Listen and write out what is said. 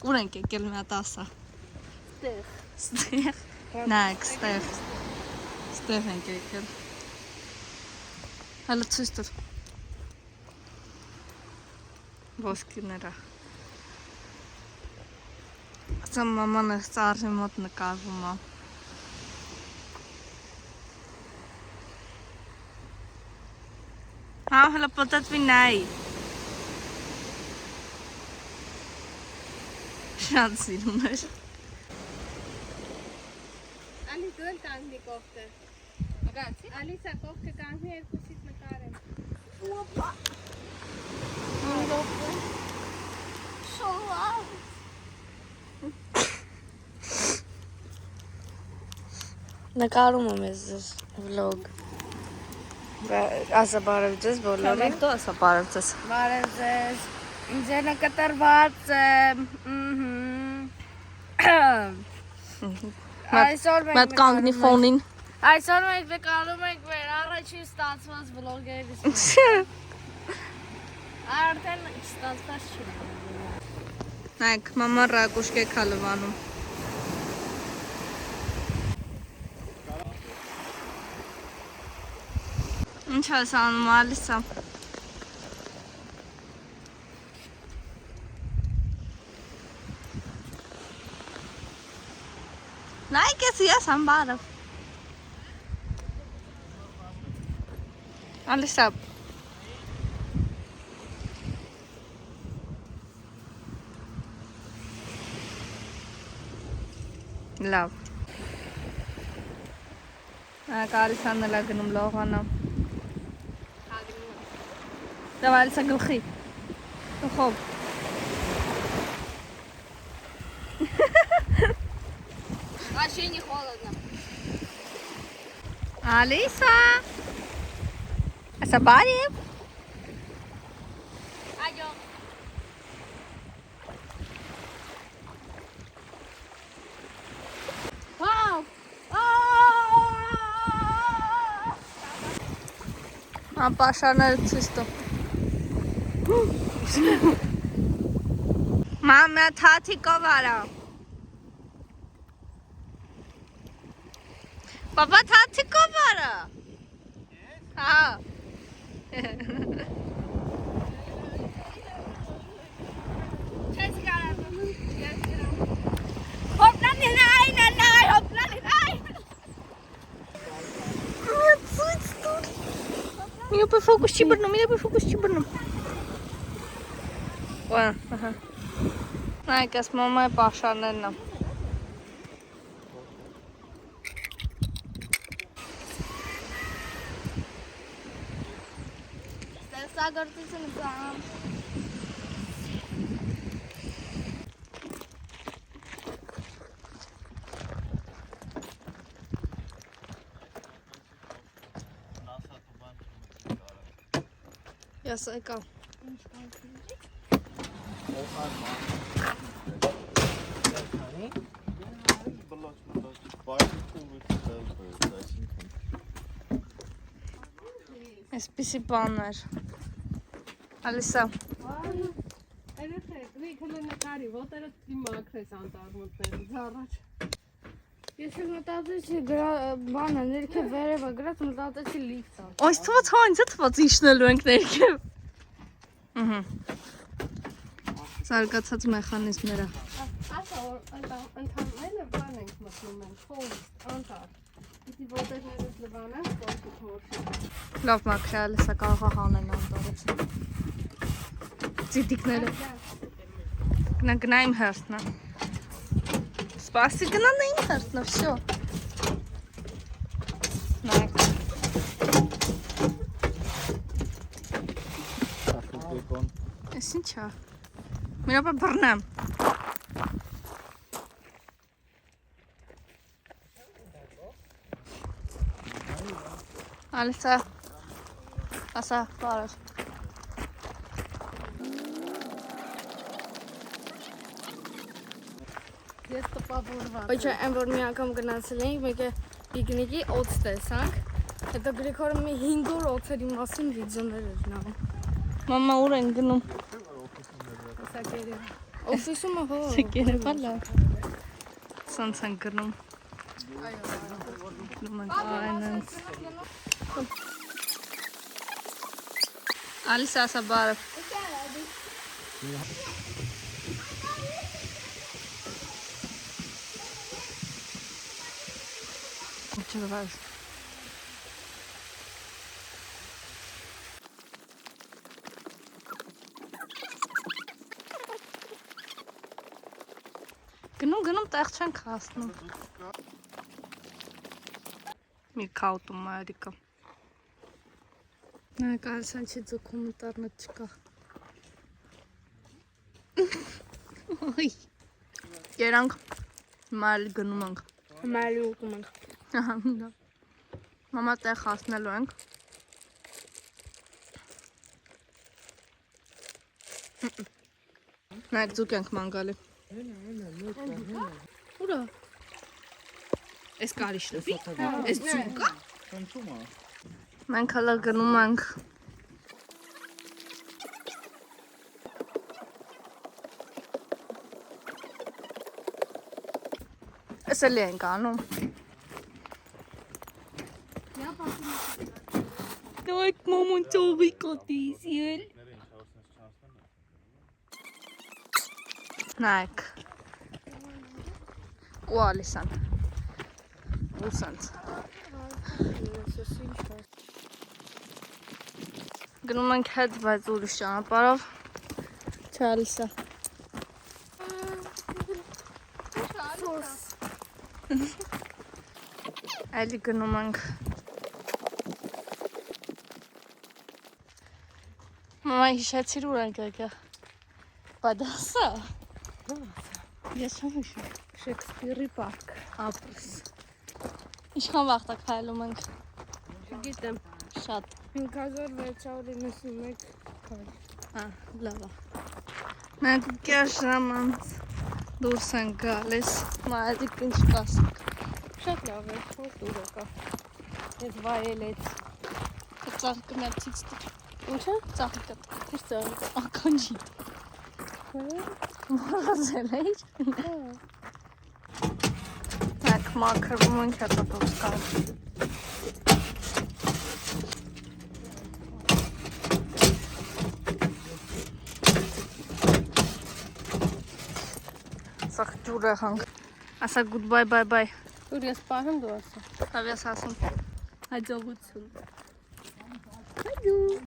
Ուր ենք եկել մի հատ ասա։ Ստեղ։ Նայեք, ստեղ ենք եկել։ Հələ ցույց տուր։ Ոսկիները։ Ասա մաման է ծառի մոտ նկարվում է։ Հա, հələ պատատվի նայի։ Շատ սիրուն էր։ Ալիս դու էլ կանգնի կողքը։ Ագացի։ Ալիսա կողքը կանգնի երկուսից նկարեմ։ Ոպա։ Շոուավ։ Նկարում եմ ես վլոգ։ Ասա բարև ձեզ բոլորին։ Դու ասա բարև ձեզ։ Բարև ձեզ։ Ինձ նկարված եմ։ Այսօր Մատ կանգնի ֆոնին։ Այսօր մենք նկարում ենք մեր առաջին ստացված վլոգերից։ Արդեն ստացված չի։ Նայեք, մաման ռակուշկե քալվանում։ Ինչ ես անում, Ալիսա։ Նայեք ես եմ բարև։ Ալիսա։ Լավ։ Նայեք Ալիսան էլ է գնում լողանա։ Դավա Ալիսա գլխի։ Գլխով։ Вообще не холодно. Ալիսա։ Ասա բարև։ Այո։ Վաու։ Ապաշաները ցույց տու։ Մամա թաթիկով արա։ Պապա թաթիկով արա։ Հա։ Չես կարանում։ Հոպլանի նայ, հոպլանի նայ։ Ցույց տուր։ Մինը պե ֆոկուս չի բռնում, մինը պե ֆոկուս չի բռնում։ Ո՞ա, ահա։ Նայեք, այս մամայի պաշարներն է։ Ստեղծագործությունը կան։ Ես եկա։ Այսպիսի բաներ։ Ալիսա։ Երեխեք, մի քիչ նկարի, ոտերը դիմակրես անտառմուտներից առաջ։ Ես մտածեցի բանը ներքև վերևը գրած մտածեցի լիֆտ է։ Այս թվաց հա ինձ է թվաց իջնելու ենք ներքև։ Ահա։ Զարգացած մեխանիզմները։ Ասա ընդհանրապես բան ենք մտնում ենք, փոս, անտառ։ Իսկ ոտերներս լվանան, փոսի փոշի։ Լավ մաքրի Ալիսա կարող է հանեն անտառից։ Ծիտիկները։ Գնա իմ հերթնա։ Սպասի գնա իմ հերթնա, всё։ Նայեք։ Էս ինչ է։ Մենապա բռնեմ։ Ալիսա։ Ասա, բարև։ Ես տպավորված։ Ոչ այն որ մի անգամ գնացել էինք, մեկ է պիկնիկի օծ տեսանք։ Հետո Գրիգորը մի 5 օր օծերի մասին վիդեոներ էր նայում։ Մամա ուր են գնում։ Հեսա գերի։ Օֆիսում հո։ Գերեվա լավ։ Սանց են գնում։ Գնում ենք այնց։ Ալիս ասա բարը։ Չվազ։ Գնում տեղ չենք հասնում։ Մի քաուտում մայրիկը։ Նայեք Ալիսան չի ձգում ինտերնետ չկա։ Ոյ։ Երանք մայր գնում ենք։ Մայրի ուտում ենք։ Ահա, դա։ Մամա տեղ հասնելու ենք։ Նայեք ձուկ ենք մանգալի։ Ուրա։ Էս կարիշն է։ Էս ձուկա։ Մենք հələ գնում ենք։ Էս էլի ենք անում։ Նայեք մաման ծովի կոտիս ել։ Նայեք։ Ու Ալիսան։ Ու սանց։ Գնում ենք հետ, բայց ուրիշ ճանապարհով։ Չէ Ալիսա։ Այլի գնում ենք։ Մամա հիշեցիր ուր ենք եկել։ Բադասա։ Ես չեմ հիշում։ Շեքսպիրի պարկ։ Ապրես։ Ինչքան վաղ տակ հայլում ենք։ Գիտեմ։ Շատ։ 5691 քայլ։ Հա, լավ է։ Մենք կեր ժամանց դուրս ենք գալիս։ Մայրիկ ինչ կասեք։ Շատ լավ է, որ դուր եկա։ Ես վայելեց։ Ծաղիկը մեր ցից տուր։ Ինչա։ Ծաղիկը։ Ինչ ծաղիկ։ Ականջի։ Մոռացել էի։ Մենք մաքրվում ենք հետո դուրս գալու։ Սաղ ջուր եղանք։ Ասա goodbye bye bye։ Ուր ես պահեմ դու ասա։ Հավես ասում։ Հաջողություն։